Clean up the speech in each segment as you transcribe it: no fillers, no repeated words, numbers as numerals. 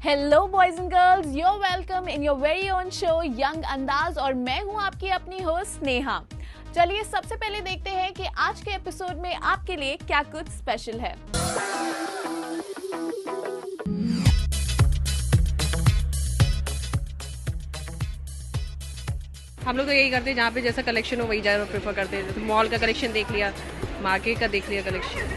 Hello boys and girls, you're welcome in your very own show young Andaz और मैं हूं आपकी अपनी होस्ट स्नेहा। चलिए सबसे पहले देखते हैं कि आज के एपिसोड में आपके लिए क्या कुछ स्पेशल है। हम लोग तो यही करते हैं, जहाँ पे जैसा कलेक्शन हो वही ज़्यादा प्रेफर करते हैं। जैसे मॉल का कलेक्शन देख लिया, मार्केट का देख लिया कलेक्शन।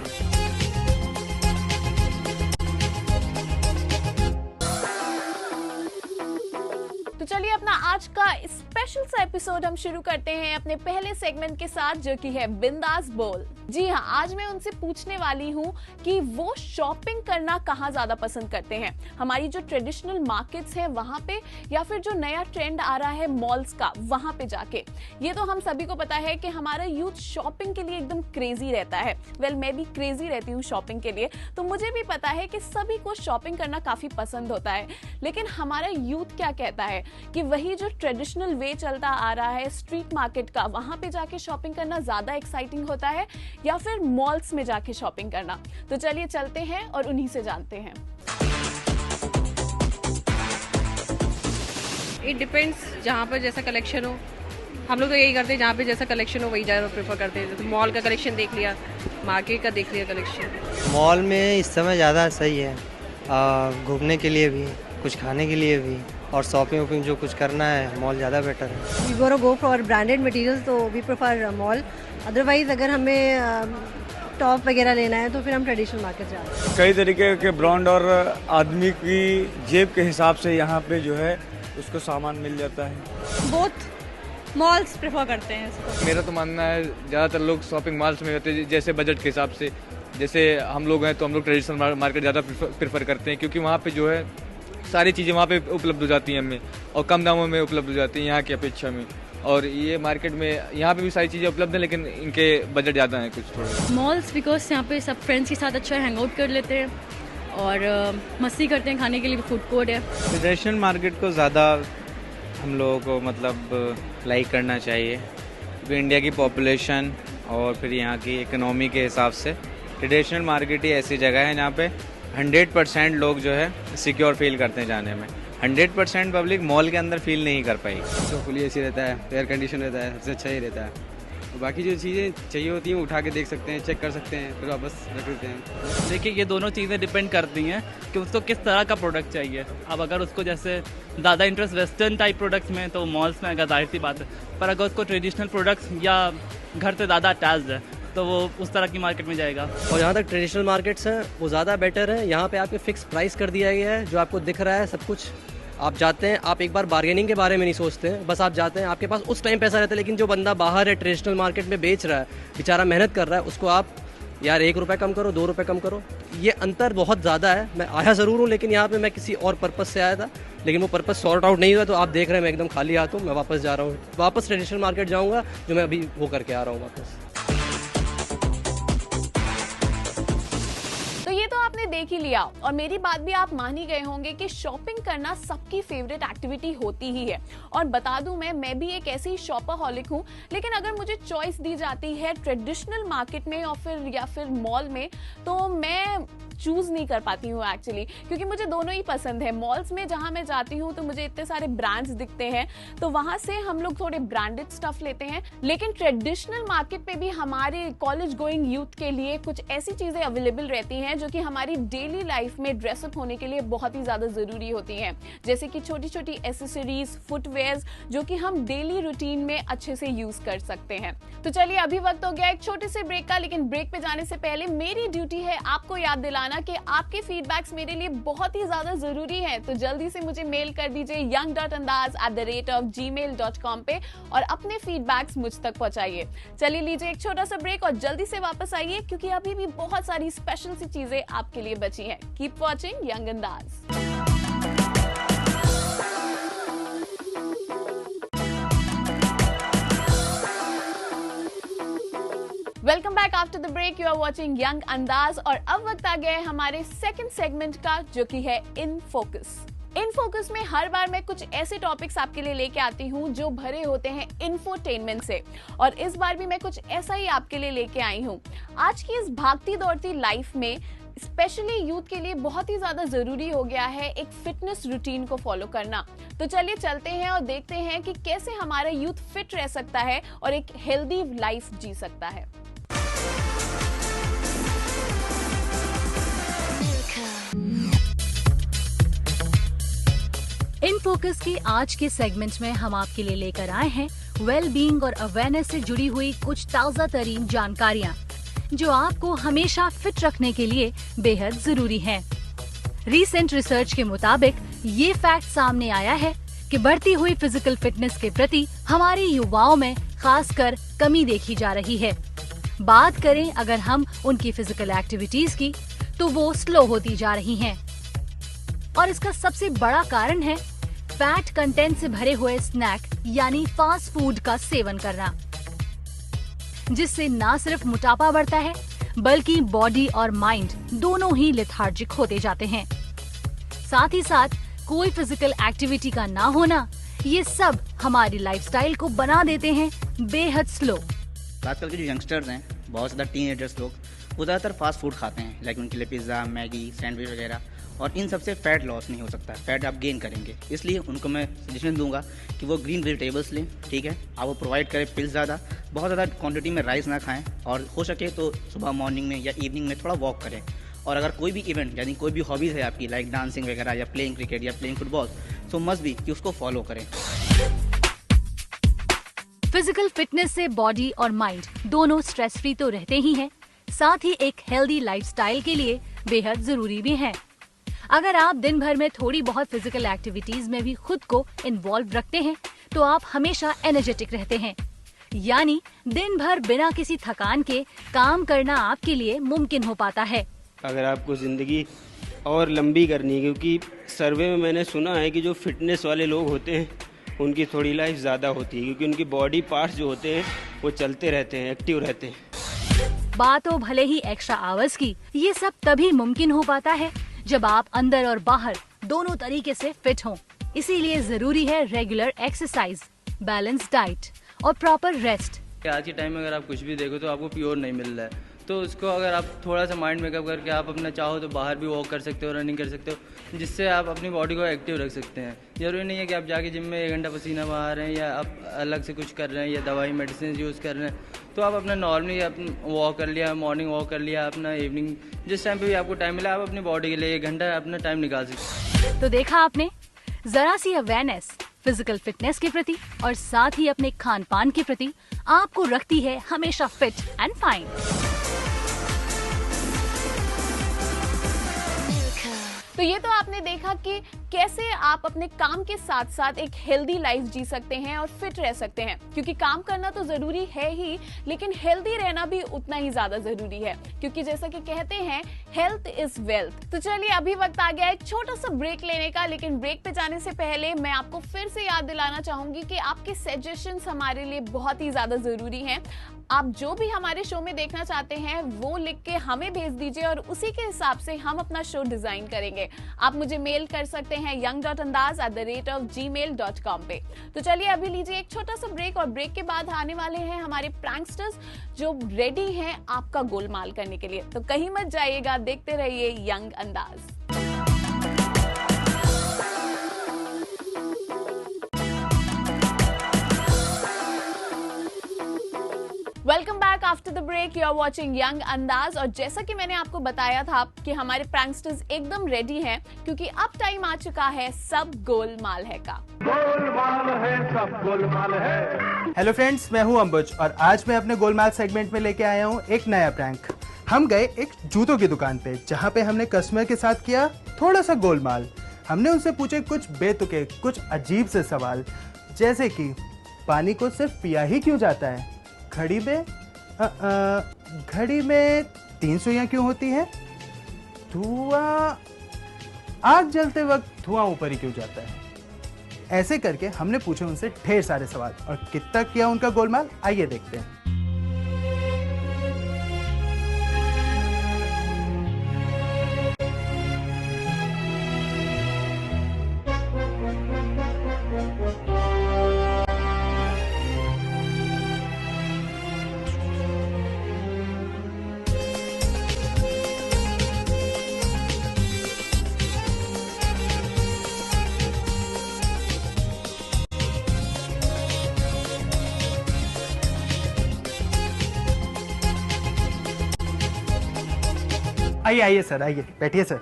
तो चलिए अपना आज का स्पेशल सा एपिसोड हम शुरू करते हैं अपने पहले सेगमेंट के साथ, जो कि है बिंदास बोल। जी हाँ, आज मैं उनसे पूछने वाली हूँ कि वो शॉपिंग करना कहाँ ज्यादा पसंद करते हैं, हमारी जो ट्रेडिशनल मार्केट्स हैं वहां पे, या फिर जो नया ट्रेंड आ रहा है मॉल्स का वहां पे जाके। ये तो हम सभी को पता है कि हमारा यूथ शॉपिंग के लिए एकदम क्रेजी रहता है। वेल, मैं भी क्रेजी रहती हूँ शॉपिंग के लिए, तो मुझे भी पता है कि सभी को शॉपिंग करना काफी पसंद होता है। लेकिन हमारा यूथ क्या कहता है कि वही जो ट्रेडिशनल वे चलता आ रहा है स्ट्रीट मार्केट का, वहां पे जाके शॉपिंग करना ज्यादा एक्साइटिंग होता है या फिर मॉल्स में जाके शॉपिंग करना। तो चलिए चलते हैं और उन्हीं से जानते हैं। इट डिपेंड्स, जहाँ पर जैसा कलेक्शन हो। हम लोग तो यही करते हैं, जहाँ पे जैसा कलेक्शन हो वही ज़्यादा प्रेफर करते हैं। जैसे मॉल का कलेक्शन देख लिया, मार्केट का देख लिया कलेक्शन। मॉल में इस समय ज़्यादा सही है, घूमने के लिए भी, कुछ खाने के लिए भी, और शॉपिंग वॉपिंग जो कुछ करना है मॉल ज़्यादा बेटर है। We gonna go for branded materials, तो वी प्रेफर मॉल। अदरवाइज अगर हमें टॉप वगैरह लेना है तो फिर हम ट्रेडिशनल मार्केट जाते हैं। कई तरीके के ब्रांड और आदमी की जेब के हिसाब से यहाँ पे जो है उसको सामान मिल जाता है। बोथ मॉल्स प्रेफर करते हैं इसको। मेरा तो मानना है ज़्यादातर लोग शॉपिंग मॉल्स में होते हैं, जैसे बजट के हिसाब से। जैसे हम लोग हैं तो हम लोग ट्रेडिशनल मार्केट ज़्यादा प्रेफर करते हैं, क्योंकि वहाँ पे जो है सारी चीज़ें वहाँ पे उपलब्ध हो जाती हैं हमें, और कम दामों में उपलब्ध हो जाती हैं यहाँ की अपेक्षा में। और ये मार्केट में यहाँ पे भी सारी चीज़ें उपलब्ध हैं, लेकिन इनके बजट ज़्यादा हैं कुछ थोड़ा। मॉल्स बिकॉज यहाँ पे सब फ्रेंड्स के साथ अच्छा हैंग आउट कर लेते हैं और मस्ती करते हैं, खाने के लिए भी फूड कोर्ट है। ट्रेडिशनल मार्केट को ज़्यादा हम लोगों को मतलब लाइक करना चाहिए, क्योंकि इंडिया की पॉपुलेशन और फिर यहाँ की इकोनॉमी के हिसाब से ट्रेडिशनल मार्केट ही ऐसी जगह है जहाँ पे 100% लोग जो है सिक्योर फील करते हैं जाने में। 100% पब्लिक मॉल के अंदर फील नहीं कर पाई। तो फुली एसी रहता है, एयर कंडीशन रहता है, सबसे अच्छा ही रहता है। और बाकी जो चीज़ें चाहिए होती हैं उठा के देख सकते हैं, चेक कर सकते हैं, फिर वापस रख देते हैं। देखिए, ये दोनों चीज़ें डिपेंड करती हैं कि उसको किस तरह का प्रोडक्ट चाहिए। अब अगर उसको जैसे ज़्यादा इंटरेस्ट वेस्टर्न टाइप प्रोडक्ट्स में, तो मॉल्स में अगर जाहिर सी बात है। पर अगर उसको ट्रेडिशनल प्रोडक्ट्स या घर से ज़्यादा अटैच्ड है तो वो उस तरह की मार्केट में जाएगा। और जहाँ तक ट्रेडिशनल मार्केट्स हैं वो ज़्यादा बेटर है। यहाँ पे आपके फिक्स प्राइस कर दिया गया है, जो आपको दिख रहा है सब कुछ। आप जाते हैं, आप एक बार बार्गेनिंग के बारे में नहीं सोचते हैं, बस आप जाते हैं, आपके पास उस टाइम पैसा रहता है। लेकिन जो बंदा बाहर है ट्रेडिशनल मार्केट में बेच रहा है, बेचारा मेहनत कर रहा है, उसको आप यार 1 रुपये कम करो, 2 रुपये कम करो। ये अंतर बहुत ज़्यादा है। मैं आया ज़रूर हूँ, लेकिन यहाँ पे मैं किसी और पर्पज़ से आया था, लेकिन वो पर्पज़ सॉर्ट आउट नहीं हुआ। तो आप देख रहे हैं मैं एकदम खाली हाथ हूँ, मैं वापस जा रहा हूँ, वापस ट्रेडिशनल मार्केट जाऊँगा, जो मैं अभी वो करके आ रहा हूँ वापस। आपने देख ही लिया और मेरी बात भी आप मान ही गए होंगे कि शॉपिंग करना सबकी फेवरेट एक्टिविटी होती ही है। और बता दूं, मैं भी एक ऐसी शॉपaholic हूं, लेकिन अगर मुझे चॉइस दी जाती है ट्रेडिशनल मार्केट में और या फिर मॉल में, तो मैं चूज नहीं कर पाती हूँ एक्चुअली, क्योंकि मुझे दोनों ही पसंद है। मॉल्स में जहां मैं जाती हूँ तो मुझे इतने सारे ब्रांड्स दिखते हैं, तो वहां से हम लोग थोड़े ब्रांडेड स्टफ लेते हैं। लेकिन ट्रेडिशनल मार्केट पे भी हमारे कॉलेज गोइंग यूथ के लिए कुछ ऐसी चीजें अवेलेबल रहती हैं जो कि हमारी डेली लाइफ में ड्रेसअप होने के लिए बहुत ही ज्यादा जरूरी होती हैं, जैसे कि छोटी छोटी एसेसरीज, फुटवेयर्स, जो कि हम डेली रूटीन में अच्छे से यूज कर सकते हैं। तो चलिए अभी वक्त हो गया एक छोटे से ब्रेक का, लेकिन ब्रेक पे जाने से पहले मेरी ड्यूटी है आपको याद दिलाना कि आपके फीडबैक्स मेरे लिए बहुत ही ज्यादा जरूरी है। तो जल्दी से मुझे मेल कर दीजिए young.andaz@gmail.com पे और अपने फीडबैक्स मुझ तक पहुंचाइए। चलिए लीजिए एक छोटा सा ब्रेक और जल्दी से वापस आइए, क्योंकि अभी भी बहुत सारी स्पेशल सी चीजें आपके लिए बची हैं। Keep watching young Andaz. Welcome back after the break. You are watching young Andaz और अब वक्त आ गया है हमारे सेकंड सेगमेंट का, जो कि है इन फोकस। इन फोकस में हर बार मैं कुछ ऐसे टॉपिक्स आपके लिए लेके आती हूँ जो भरे होते हैं इंफोटेनमेंट से, और इस बार भी मैं कुछ ऐसा ही आपके लिए लेके आई हूँ। आज की इस भागती दौड़ती लाइफ में स्पेशली यूथ के लिए बहुत ही ज्यादा जरूरी हो गया है एक फिटनेस रूटीन को फॉलो करना। तो चलिए चलते हैं और देखते हैं कि कैसे हमारा यूथ फिट रह सकता है और एक हेल्दी लाइफ जी सकता है। इन फोकस के आज के सेगमेंट में हम आपके लिए लेकर आए हैं वेल बीइंग और अवेयरनेस से जुड़ी हुई कुछ ताज़ा तरीन जानकारियाँ जो आपको हमेशा फिट रखने के लिए बेहद जरूरी हैं। रीसेंट रिसर्च के मुताबिक ये फैक्ट सामने आया है कि बढ़ती हुई फिजिकल फिटनेस के प्रति हमारे युवाओं में खासकर कमी देखी जा रही है। बात करें अगर हम उनकी फिजिकल एक्टिविटीज की तो वो स्लो होती जा रही हैं। और इसका सबसे बड़ा कारण है फैट कंटेंट से भरे हुए स्नैक यानी फास्ट फूड का सेवन करना, जिससे ना सिर्फ मोटापा बढ़ता है बल्कि बॉडी और माइंड दोनों ही लेथार्जिक होते जाते हैं। साथ ही साथ कोई फिजिकल एक्टिविटी का ना होना, ये सब हमारी लाइफस्टाइल को बना देते हैं बेहद स्लो। आजकल के जो यंगस्टर्स हैं, बहुत ज़्यादा टीनेजर्स लोग, वो ज़्यादातर फास्ट फूड खाते हैं, लाइक उनके लिए पिज़्ज़ा, मैगी, सैंडविच वगैरह, और इन सबसे फैट लॉस नहीं हो सकता, फैट आप गेन करेंगे। इसलिए उनको मैं सजेशन दूंगा कि वो ग्रीन वेजिटेबल्स लें, ठीक है। आप वो प्रोवाइड करें पिल्स ज़्यादा, बहुत ज़्यादा क्वांटिटी में राइस ना खाएं, और हो सके तो सुबह मॉर्निंग में या इवनिंग में थोड़ा वॉक करें। और अगर कोई भी इवेंट यानी कोई भी हॉबीज़ है आपकी, लाइक डांसिंग वगैरह या प्लेइंग क्रिकेट या playing football, so must be कि उसको फॉलो करें। फिजिकल फिटनेस से बॉडी और माइंड दोनों स्ट्रेस फ्री तो रहते ही हैं, साथ ही एक हेल्दी लाइफस्टाइल के लिए बेहद जरूरी भी है। अगर आप दिन भर में थोड़ी बहुत फिजिकल एक्टिविटीज में भी खुद को इन्वॉल्व रखते हैं तो आप हमेशा एनर्जेटिक रहते हैं, यानी दिन भर बिना किसी थकान के काम करना आपके लिए मुमकिन हो पाता है। अगर आपको ज़िंदगी और लंबी करनी है, क्योंकि सर्वे में मैंने सुना है कि जो फिटनेस वाले लोग होते हैं उनकी थोड़ी लाइफ ज़्यादा होती है, क्योंकि उनकी बॉडी पार्ट्स जो होते हैं वो चलते रहते हैं, एक्टिव रहते हैं। बात हो भले ही एक्स्ट्रा आवर्स की, ये सब तभी मुमकिन हो पाता है जब आप अंदर और बाहर दोनों तरीके से फिट हों। इसीलिए जरूरी है रेगुलर एक्सरसाइज, बैलेंस डाइट और प्रॉपर रेस्ट। आज के टाइम में अगर आप कुछ भी देखो तो आपको प्योर नहीं मिल रहा है, तो उसको अगर आप थोड़ा सा माइंड मेकअप करके आप अपना चाहो तो बाहर भी वॉक कर सकते हो, रनिंग कर सकते हो, जिससे आप अपनी बॉडी को एक्टिव रख सकते हैं। जरूरी नहीं है कि आप जाके जिम में 1 घंटा पसीना बहा रहे हैं या आप अलग से कुछ कर रहे हैं या दवाई मेडिसिन यूज़ कर रहे हैं, तो आप अपना नॉर्मली वॉक कर लिया, मॉर्निंग वॉक कर लिया, अपना इवनिंग जिस टाइम पे भी आपको टाइम मिला आप अपनी बॉडी के लिए 1 घंटा अपना टाइम निकाल सकते हैं। तो देखा आपने, जरा सी अवेयरनेस फिजिकल फिटनेस के प्रति और साथ ही अपने खान पान के प्रति आपको रखती है हमेशा फिट एंड फाइन। तो ये तो आपने देखा कि कैसे आप अपने काम के साथ साथ एक हेल्दी लाइफ जी सकते हैं और फिट रह सकते हैं, क्योंकि काम करना तो जरूरी है ही, लेकिन हेल्दी रहना भी उतना ही ज्यादा जरूरी है, क्योंकि जैसा कि कहते हैं हेल्थ इज वेल्थ। तो चलिए अभी वक्त आ गया एक छोटा सा ब्रेक लेने का, लेकिन ब्रेक पे जाने से पहले मैं आपको फिर से याद दिलाना चाहूंगी कि आपके सजेशंस हमारे लिए बहुत ही ज्यादा जरूरी हैं। आप जो भी हमारे शो में देखना चाहते हैं वो लिख के हमें भेज दीजिए और उसी के हिसाब से हम अपना शो डिजाइन करेंगे। आप मुझे मेल कर सकते हैं young.andaz@gmail.com पे। तो चलिए अभी लीजिए एक छोटा सा ब्रेक, और ब्रेक के बाद आने वाले हैं हमारे प्रैंकस्टर्स जो रेडी हैं आपका गोलमाल करने के लिए। तो कहीं मत जाइएगा, देखते रहिए young Andaz. Welcome back after the break, you are watching young Andaz. और जैसा कि मैंने आपको बताया था कि हमारे प्रैंकस्टर्स एकदम रेडी हैं, क्योंकि अब टाइम आ चुका है सब गोलमाल है का। गोलमाल है, सब गोलमाल है। हेलो फ्रेंड्स, मैं हूं अंबुज और आज मैं अपने गोलमाल सेगमेंट में लेके आया हूं एक नया प्रैंक। हम गए एक जूतों की दुकान पे, जहां पे हमने कस्टमर के साथ किया थोड़ा सा गोलमाल। हमने उनसे पूछे कुछ बेतुके, कुछ अजीब से सवाल, जैसे कि पानी को सिर्फ पिया ही क्यों जाता है, घड़ी में 3 सुइयां क्यों होती हैं, धुआं, आग जलते वक्त धुआं ऊपर ही क्यों जाता है। ऐसे करके हमने पूछे उनसे ढेर सारे सवाल, और कितना किया उनका गोलमाल, आइए देखते हैं। आइए आइए सर, आइए बैठिए सर।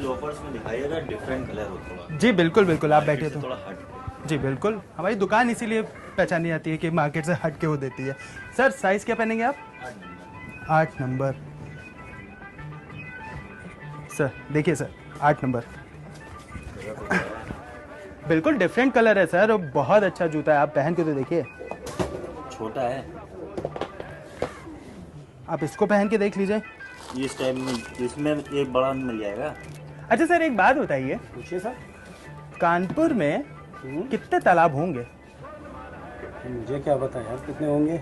लोफर्स में दिखाइएगा डिफरेंट कलर हो थोड़ा। जी बिल्कुल बिल्कुल, आप बैठिए तो। थोड़ा हट। जी बिल्कुल, हमारी दुकान इसीलिए पहचानी जाती है कि मार्केट से हट के वो देती है। सर साइज़ क्या पहनेंगे आप? 8 नंबर। सर देखिए सर, 8 नंबर बिल्कुल डिफरेंट कलर है सर, और बहुत अच्छा जूता है, आप पहन के तो देखिए। छोटा है, आप इसको पहन के देख लीजिए। इस टाइप में इसमें एक बड़ा मिल जाएगा। अच्छा सर एक बात बताइए, पूछिए सर। कानपुर में कितने तालाब होंगे? मुझे क्या पता यार कितने होंगे।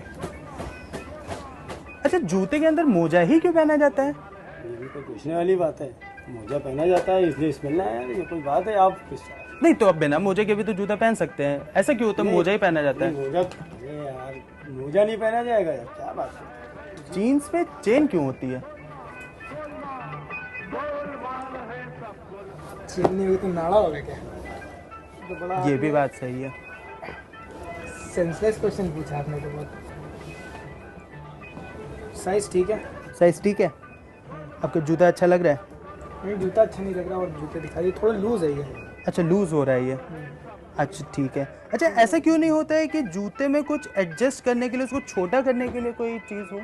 अच्छा जूते के अंदर मोजा ही क्यों पहना जाता है? ये भी कोई पूछने वाली बात है। मोजा पहना जाता है इसलिए स्मेल ना है, ये कोई बात है? आप नहीं तो अब बिना मोजे के भी तो जूता पहन सकते हैं, ऐसा क्यों होता है मोजा ही पहना जाता है? मोजा, अरे यार मोजा नहीं पहना जाएगा यार, क्या बात है? जीन्स पे चेन क्यों होती है? चेन नहीं हुई तो नाड़ा होगा क्या? तो बड़ा ये भी बात सही है। सेंसलेस क्वेश्चन पूछा आपने तो बहुत। साइज ठीक है? साइज ठीक है? आपका जूता अच्छा लग रहा है? नहीं जूता अच्छा नहीं लग रहा, और जूते दिखाइए, थोड़ा लूज है ये। अच्छा लूज हो रहा है ये? अच्छा ठीक है। अच्छा ऐसा क्यों नहीं होता है कि जूते में कुछ एडजस्ट करने के लिए, उसको छोटा करने के लिए कोई चीज़ हो?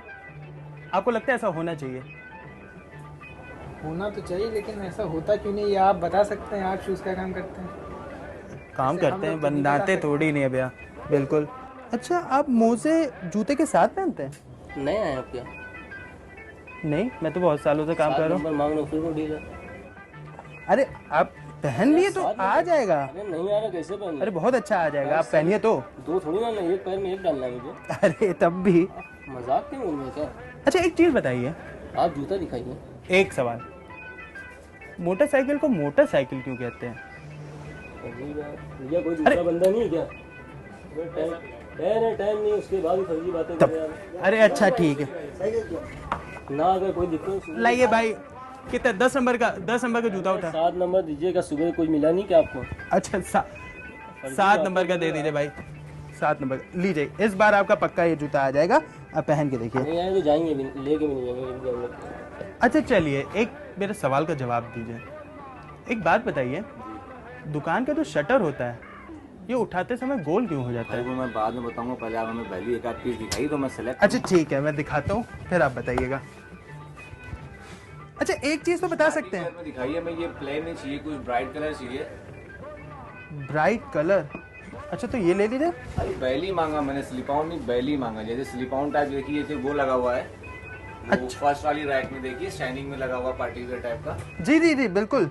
आपको लगता है ऐसा होना चाहिए? होना तो चाहिए, लेकिन ऐसा होता क्यों नहीं, ये आप बता सकते हैं। आप शूज़ का काम करते हैं? काम करते हैं, बनाते थोड़ी नहीं है भैया। बिल्कुल। अच्छा आप मोजे जूते के साथ पहनते हैं? नए आए आप क्या? नहीं, मैं तो बहुत सालों से काम कर रहा हूँ। मांग लो फिर वो डील है। अरे आप पहन लिए तो आ जाएगा। अरे नहीं आ रहा, कैसे पहन? अरे बहुत अच्छा आ जाएगा, आप पहनिए तो। दो थोड़ी ना, एक पैर में एक डालना है मुझे। अरे तब भी मजाक क्यों बोल रहे क्या? अच्छा एक चीज़ बताइए, आप जूता दिखाइए। एक सवाल, मोटरसाइकिल को मोटरसाइकिल क्यों कहते हैं? भैया कोई दूसरा बंदा नहीं है क्या? टाइम नहीं, उसके बाद ही फर्जी बातें कर रहे हैं। अरे अच्छा ठीक है ना, अगर कोई दिक्कत लाइए भाई। कितना? 10 नंबर का जूता उठा। 7 नंबर दीजिएगा, सुबह कोई मिला नहीं क्या आपको? अच्छा 7 नंबर का दे दीजिए भाई, 7 नंबर लीजिए। इस बार आपका पक्का ये जूता आ जाएगा, आप पहन के देखिए। नहीं आए तो जाएंगे भी, लेके भी नहीं जाएंगे। अच्छा चलिए एक मेरे सवाल का जवाब दीजिए। एक बात बताइए, दुकान का जो शटर होता है ये उठाते समय गोल क्यों हो जाता है? वो मैं बाद में बताऊंगा, पहले आप हमें पहले एक आध पीस दिखाई तो मैं सेलेक्ट। अच्छा ठीक है, मैं दिखाता हूँ फिर आप बताइएगा। अच्छा एक चीज़ तो बता सकते हैं? दिखाइए, मैं ये प्लेन नहीं चाहिए, कुछ ब्राइट कलर चाहिए। Bright colour? अच्छा तो ये ले लीजिए। अरे बैली मांगा मैंने, स्लिप ऑन नहीं बैली मांगा। जैसे स्लिप ऑन टाइप देखिए, जैसे वो लगा हुआ है। अच्छा। फर्स्ट वाली रैक में देखिए, शाइनिंग में लगा हुआ पार्टिकुलर टाइप का। जी जी जी बिल्कुल,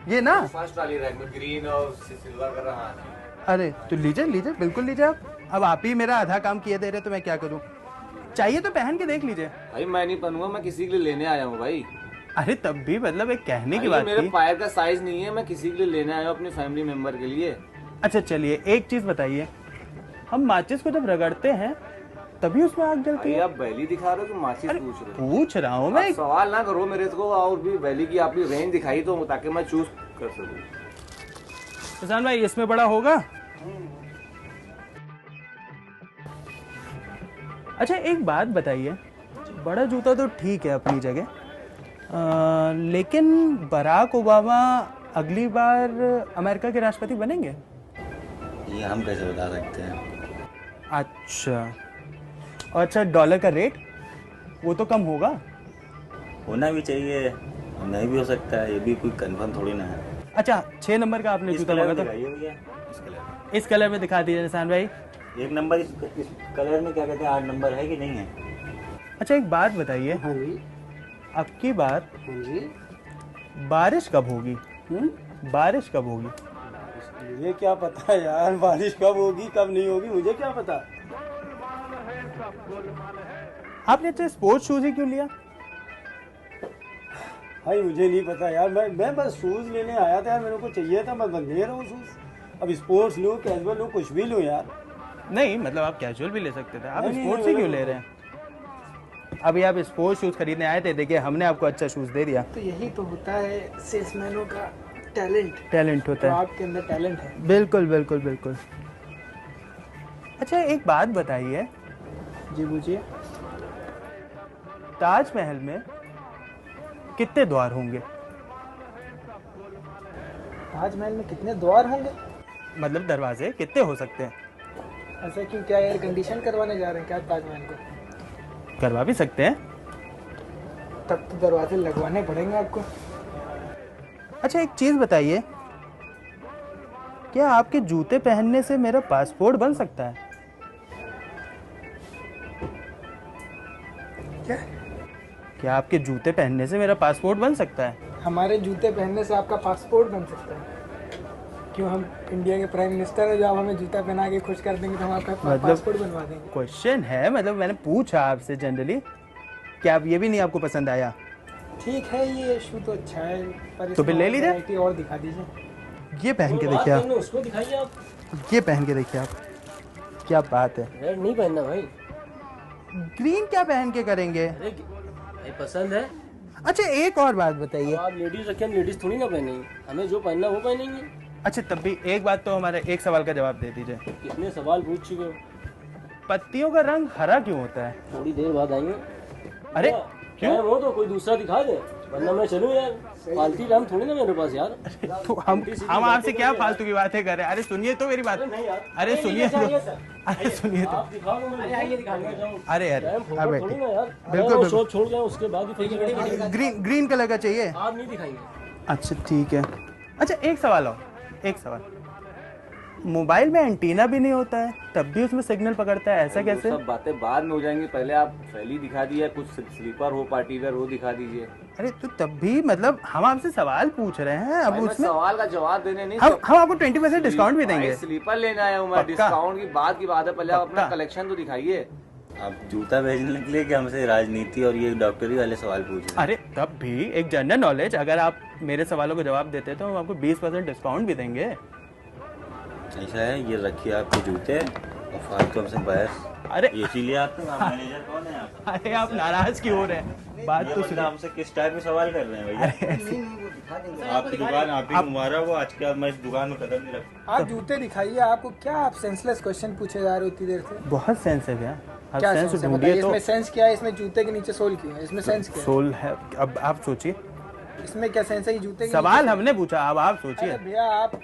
ये ना फर्स्ट वाली रैक में ग्रीन और सिल्वर कर रहा है। अरे तो लीजिए लीजिए, बिल्कुल लीजिए आप। अब आप ही मेरा आधा काम किए दे रहे तो मैं क्या करूं? चाहिए तो पहन के देख लीजिए। भाई मैं नहीं पहनूंगा, मैं किसी के लिए लेने आया हूँ भाई। अरे तब भी मतलब एक कहने की बात थी। मेरे पैर का साइज नहीं है, मैं किसी के लिए लेने आया हूँ, अपनी फैमिली मेंबर के लिए। अच्छा चलिए एक चीज बताइए, हम माचिस को जब रगड़ते हैं तभी उसमें आग जलती है? आप बैली दिखा रहे हो कि माचिस पूछ रहे हो? पूछ रहा हूँ मैं। सवाल ना करो मेरे को, और भी बैली की आपकी रेंज दिखाई तो ताकि मैं चूज कर सकूं। किसान भाई इसमें बड़ा होगा? अच्छा एक बात बताइए, बड़ा जूता तो ठीक है अपनी जगह, लेकिन बराक ओबामा अगली बार अमेरिका के राष्ट्रपति बनेंगे? ये हम कैसे बता सकते हैं? अच्छा और अच्छा डॉलर का रेट वो तो कम होगा? होना भी चाहिए, नहीं भी हो सकता है, ये भी कोई कंफर्म थोड़ी ना है। अच्छा 6 नंबर का आपने जूता मांगा था? इस कलर में दिखा दीजिए निशान भाई। एक नंबर इस कलर में क्या कहते हैं, 8 नंबर है कि नहीं है? अच्छा एक बात बताइए, हाँ जी, आपकी बात, हाँ जी, बारिश कब होगी? बारिश कब होगी? मुझे क्या पता यार, बारिश कब होगी कब नहीं होगी, मुझे क्या पता। आपने अच्छा स्पोर्ट्स शूज ही क्यों लिया? भाई मुझे नहीं पता यार, मैं बस शूज लेने आया था यार, मेरे को चाहिए था, मैं ले रहा हूँ शूज। अब स्पोर्ट्स लूँ, कैजुअल लूँ, कुछ भी लूँ यार। नहीं मतलब आप कैजुअल भी ले सकते थे, आप नहीं, स्पोर्ट्स ही क्यों ले रहे हैं? अभी आप स्पोर्ट्स शूज खरीदने आए थे, देखिए हमने आपको अच्छा शूज दे दिया। तो यही तो होता है सेल्समैनों का टैलेंट होता तो है। आपके अंदर टैलेंट है। बिल्कुल बिल्कुल बिल्कुल। अच्छा एक बात बताइए जी, पूछिए। ताजमहल में कितने द्वार होंगे? ताजमहल में कितने द्वार होंगे? मतलब दरवाजे कितने हो सकते हैं? ऐसा क्यों, क्या एयर कंडीशन करवाने जा रहे हैं क्या ताजमहल को? करवा भी सकते हैं। तब तो दरवाजे लगवाने पड़ेंगे आपको। अच्छा एक चीज बताइए, क्या आपके जूते पहनने से मेरा पासपोर्ट बन सकता है? क्या आपके जूते पहनने से मेरा पासपोर्ट बन सकता है? हमारे जूते पहनने से आपका पासपोर्ट बन सकता है? क्यों, हम इंडिया के प्राइम मिनिस्टर हैं, जो आप हमें जूता पहना के खुश कर देंगे तो हम आपका पासपोर्ट बनवा देंगे। क्वेश्चन है, मतलब मैंने पूछा आपसे जनरली। क्या आप ये भी नहीं आपको पसंद आया? ठीक है, ये शू तो अच्छा है, पर तो फिर ले लीजिए। वैरायटी और दिखा दीजिए। ये पहन के देखिए आप, उसको दिखाइए आप। ये पहन के देखिए आप, क्या बात है। रेड नहीं पहनना भाई। ग्रीन क्या पहन के करेंगे? भाई पसंद है। अच्छा एक और बात बताइए, आप लेडीज रखें, लेडीज थोड़ी ना पहनेंगे, हमें जो पहनना वो पहनेंगे। अच्छा तब भी एक बात तो हमारे एक सवाल का जवाब दे दीजिए। कितने सवाल पूछ चुके हो? पत्तियों का रंग हरा क्यों होता है? थोड़ी देर बाद आएंगे। अरे क्यों? वो तो कोई दूसरा दिखा दे, वरना मैं चलूं यार। फालतू टाइम थोड़ी ना मेरे पास यार। तो हम आपसे क्या फालतू की बातें कर रहे हैं? अरे सुनिए तो मेरी बात। अरे सुनिए तो, अरे सुनिए तो। अरे यार बिल्कुल छोड़ गए, उसके बाद ग्रीन कलर का चाहिए। आप नहीं दिखाएंगे। अच्छा ठीक है। अच्छा एक सवाल और, एक सवाल, मोबाइल में एंटीना भी नहीं होता है तब भी उसमें सिग्नल पकड़ता है, ऐसा कैसे? सब बातें बाद में हो जाएंगी, पहले आप थैली दिखा दिए, कुछ स्लीपर हो, पार्टी वेयर हो दिखा दीजिए। अरे तो तब भी मतलब हम आपसे सवाल पूछ रहे हैं, अब उसमें सवाल का जवाब देने नहीं, हम आपको 20% डिस्काउंट भी देंगे। स्लीपर लेने आया हूँ मैं, डिस्काउंट की बात है, पहले आप अपना कलेक्शन तो दिखाइए। आप जूता भेजने के लिए कि हमसे राजनीति और ये डॉक्टरी वाले सवाल पूछ रहे हैं? अरे तब भी एक जनरल नॉलेज, अगर आप मेरे सवालों को जवाब देते तो हम आपको 20% डिस्काउंट भी देंगे। ऐसा है, ये रखिए आपके जूते और फालतू हमसे बहस। अरे इसीलिए आप मैनेजर कौन है आप? अरे आप नाराज क्यों हो रहे हैं? बात तो सुनिए। हमसे किस टाइप में सवाल कर रहे हैं भैया? आपकी दुकान आप ही घुमा वो, आज के बाद मैं इस दुकान में कदम नहीं रखता। आप जूते दिखाइए, आपको क्या, आप सेंसलेस क्वेश्चन पूछे जा रहे हो इतनी देर से? बहुत सेंस है भैया, क्या सेंस है बताइए? इसमें सेंस क्या है? इसमें जूते के नीचे सोल क्यों है? इसमें सेंस क्या है? सोल है, अब आप सोचिए इसमें क्या सेंस है? जूते के सवाल हमने पूछा, अब आप सोचिए। भैया आप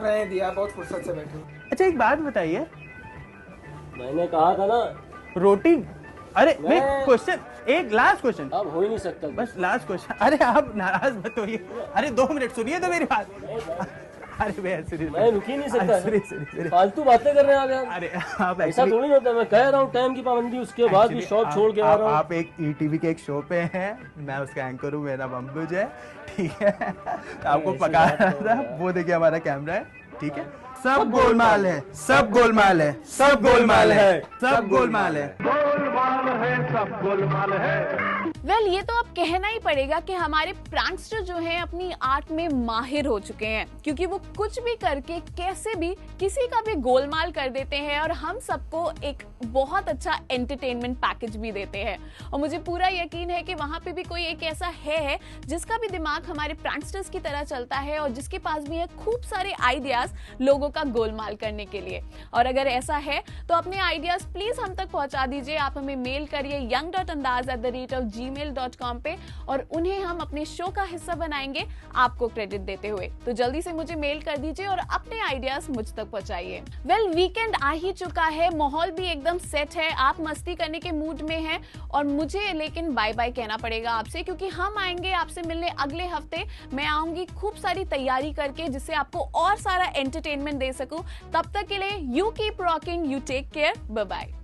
रहने दिया, आप बहुत फुर्सत से बैठे। अच्छा एक बात बताइए, मैंने कहा था ना रोटी, अरे क्वेश्चन, एक लास्ट क्वेश्चन। अब हो ही नहीं सकता, बस लास्ट क्वेश्चन। अरे आप नाराज मत होइए, अरे 2 मिनट सुनिए तो मेरी बात। अरे भैया सीरियस, मैं रुक ही नहीं सकता। सीरियस फालतू बातें कर रहे हैं आप यार। अरे आप ऐसा थोड़ी होता है, मैं कह रहा हूँ टाइम की पाबंदी, उसके बाद भी शॉप छोड़ के आ रहा हूँ। आप एक ईटीवी के एक शो पे हैं, मैं उसका एंकर हूँ, मेरा बम्बुज है, ठीक है? आपको पका रहा था, वो देखिए हमारा कैमरा है, ठीक है? सब गोलमाल है, सब गोलमाल है, सब गोलमाल है, सब गोलमाल है, गोलमाल है, सब गोलमाल है। वेल ये तो अब कहना ही पड़ेगा कि हमारे प्रैंकस्टर जो हैं अपनी आर्ट में माहिर हो चुके हैं, क्योंकि वो कुछ भी करके कैसे भी किसी का भी गोलमाल कर देते हैं और हम सबको एक बहुत अच्छा एंटरटेनमेंट पैकेज भी देते हैं। और मुझे पूरा यकीन है कि वहां पे भी कोई एक ऐसा है जिसका भी दिमाग हमारे प्रैंकस्टर्स की तरह चलता है और जिसके पास भी है खूब सारे आइडियाज लोगों का गोलमाल करने के लिए। और अगर ऐसा है तो अपने आइडियाज प्लीज हम तक पहुंचा दीजिए। आप हमें मेल करिए young.andaz@gmail.com पे और उन्हें हम अपने शो का हिस्सा बनाएंगे आपको क्रेडिट देते हुए। तो जल्दी से मुझे मेल कर दीजिए और अपने आइडियाज मुझ तक पहुंचाइए। वेल वीकेंड आ ही चुका है, माहौल भी एकदम सेट है, आप मस्ती करने के मूड में हैं और मुझे लेकिन बाय बाय कहना पड़ेगा आपसे, क्योंकि हम आएंगे आपसे मिलने अगले हफ्ते। मैं आऊंगी खूब सारी तैयारी करके जिससे आपको और सारा एंटरटेनमेंट दे सकूं। तब तक के लिए you keep rocking, you take care, bye bye.